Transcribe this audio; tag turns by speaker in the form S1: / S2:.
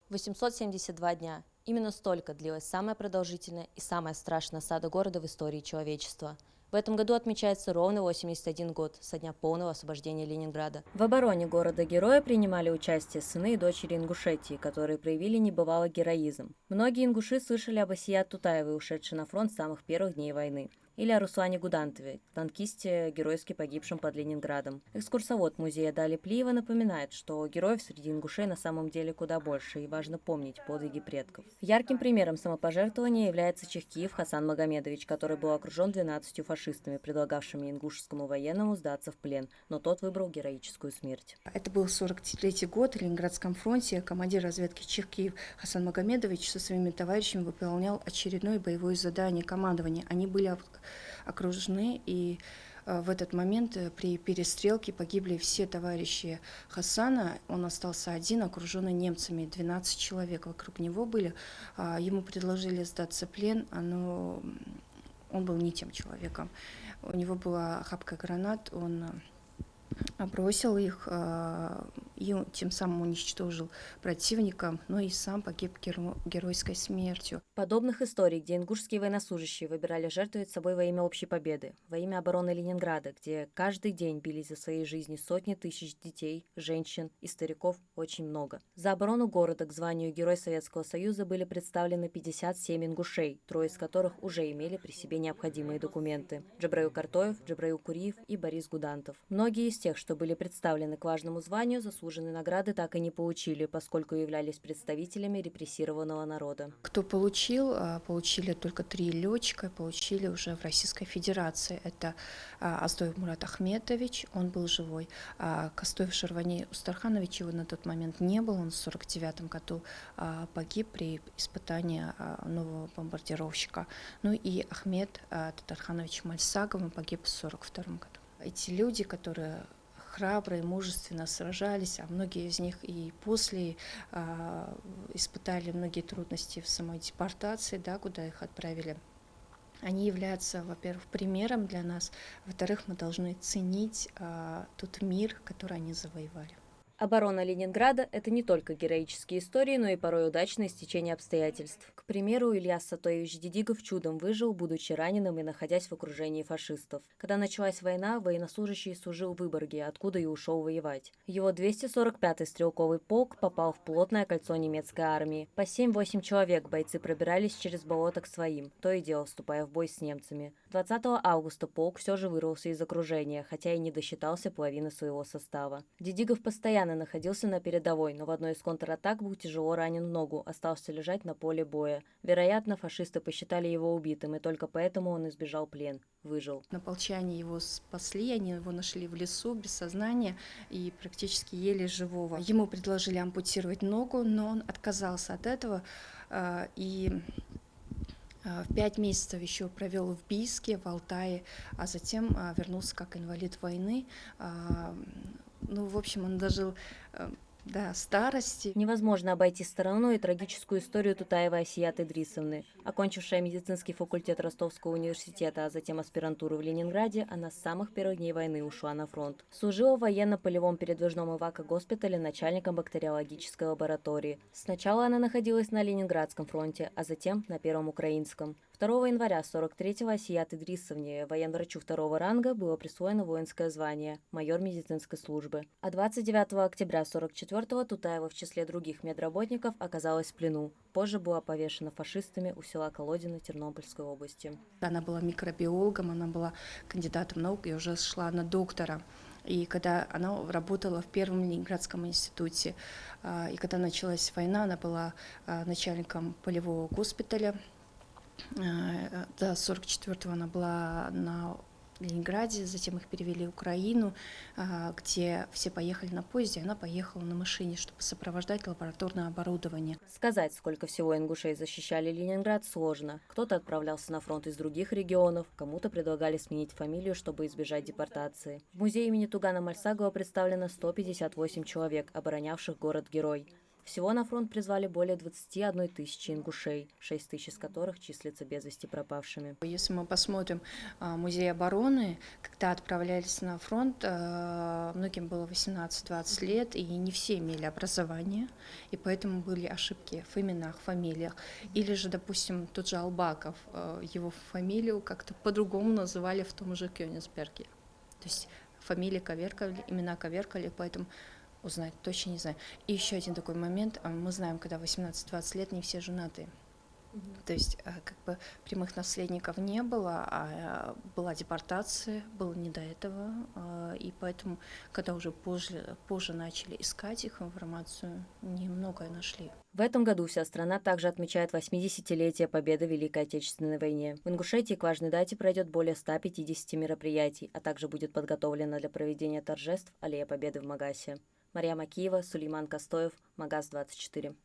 S1: 872 дня. Именно столько длилась самая продолжительная и самая страшная осада города в истории человечества. В этом году отмечается ровно 81 год со дня полного освобождения Ленинграда. В обороне города-героя принимали участие сыны и дочери Ингушетии, которые проявили небывалый героизм. Многие ингуши слышали об Асият Тутаевой, ушедшей на фронт с самых первых дней войны, или о Руслане Гудантове, танкисте, геройски погибшем под Ленинградом. Экскурсовод музея Дали Плиева напоминает, что героев среди ингушей на самом деле куда больше, и важно помнить подвиги предков. Ярким примером самопожертвования является чехкиев Хасан Магомедович, который был окружен 12 фашистами, предлагавшими ингушскому военному сдаться в плен, но тот выбрал героическую смерть.
S2: Это был 43-й год в Ленинградском фронте. Командир разведки чехкиев Хасан Магомедович со своими товарищами выполнял очередное боевое задание командования. Они были окружены, и в этот момент при перестрелке погибли все товарищи Хасана. Он остался один, окруженный немцами. 12 человек вокруг него были. Ему предложили сдаться в плен, но он был не тем человеком. У него была охапка гранат, он бросил их и тем самым уничтожил противника, но и сам погиб геройской смертью.
S1: Подобных историй, где ингушские военнослужащие выбирали жертвовать собой во имя общей победы, во имя обороны Ленинграда, где каждый день бились за свои жизни сотни тысяч детей, женщин и стариков, очень много. За оборону города к званию Герой Советского Союза были представлены 57 ингушей, трое из которых уже имели при себе необходимые документы: Джабраил Картоев, Джабраил Куриев и Борис Гудантов. Многие из тех, что были представлены к важному званию, заслуженные награды так и не получили, поскольку являлись представителями репрессированного народа.
S2: Кто получили только 3 летчика, получили уже в Российской Федерации. Это Аздоев Мурат Ахметович, он был живой. Кастоев Шервани Устарханович, его на тот момент не было, он в 1949 году погиб при испытании нового бомбардировщика. Ну и Ахмед Татарханович Мальсагов, он погиб в 1942 году. Эти люди, которые храбро и мужественно сражались, а многие из них и после испытали многие трудности в самой депортации, да, куда их отправили. Они являются, во-первых, примером для нас, во-вторых, мы должны ценить тот мир, который они завоевали.
S1: Оборона Ленинграда – это не только героические истории, но и порой удачное стечение обстоятельств. К примеру, Ильяс Сатоевич Дидигов чудом выжил, будучи раненым и находясь в окружении фашистов. Когда началась война, военнослужащий служил в Выборге, откуда и ушел воевать. Его 245-й стрелковый полк попал в плотное кольцо немецкой армии. По 7-8 человек бойцы пробирались через болото к своим, то и дело вступая в бой с немцами. 20 августа полк все же вырвался из окружения, хотя и не досчитался половины своего состава. Дидигов постоянно находился на передовой, но в одной из контратак был тяжело ранен в ногу, остался лежать на поле боя. Вероятно, фашисты посчитали его убитым, и только поэтому он избежал плен. Выжил.
S2: Ополчане его спасли, они его нашли в лесу без сознания и практически еле живого. Ему предложили ампутировать ногу, но он отказался от этого и в 5 месяцев еще провел в Бийске, в Алтае, а затем вернулся как инвалид войны. Ну, в общем, он дожил до старости.
S1: Невозможно обойти стороной и трагическую историю Тутаевой Асият Идрисовны. Окончившая медицинский факультет Ростовского университета, а затем аспирантуру в Ленинграде, она с самых первых дней войны ушла на фронт. Служила в военно-полевом передвижном эвако-госпитале начальником бактериологической лаборатории. Сначала она находилась на Ленинградском фронте, а затем на Первом Украинском. 2 января 43-го Асият Идрисовне, военврачу 2-го ранга, было присвоено воинское звание майор медицинской службы. А 29 октября 44-го Тутаева в числе других медработников оказалась в плену. Позже была повешена фашистами у села Колодино Тернопольской области.
S2: Она была микробиологом, она была кандидатом наук и уже шла на доктора. И когда она работала в Первом Ленинградском институте, и когда началась война, она была начальником полевого госпиталя. До 44-го она была на Ленинграде, затем их перевели в Украину, где все поехали на поезде, она поехала на машине, чтобы сопровождать лабораторное оборудование.
S1: Сказать, сколько всего ингушей защищали Ленинград, сложно. Кто-то отправлялся на фронт из других регионов, кому-то предлагали сменить фамилию, чтобы избежать депортации. В музее имени Тугана Мальсагова представлено 158 человек, оборонявших город-герой. Всего на фронт призвали более 21 тысячи ингушей, 6 тысяч из которых числятся без вести пропавшими.
S2: Если мы посмотрим музей обороны, когда отправлялись на фронт, многим было 18-20 лет, и не все имели образование, и поэтому были ошибки в именах, фамилиях. Или же, допустим, тот же Албаков, его фамилию как-то по-другому называли в том же Кёнигсберге. То есть фамилии коверкали, имена коверкали, поэтому узнать точно не знаю. И еще один такой момент. Мы знаем, когда 18-20 лет, не все женаты. То есть как бы прямых наследников не было, а была депортация, было не до этого. И поэтому, когда уже позже начали искать их информацию, немногое нашли.
S1: В этом году вся страна также отмечает 80-летие победы в Великой Отечественной войне. В Ингушетии к важной дате пройдет более 150 мероприятий, а также будет подготовлена для проведения торжеств Аллея Победы в Магасе. Мария Макиева, Сулейман Костоев, Магас 24.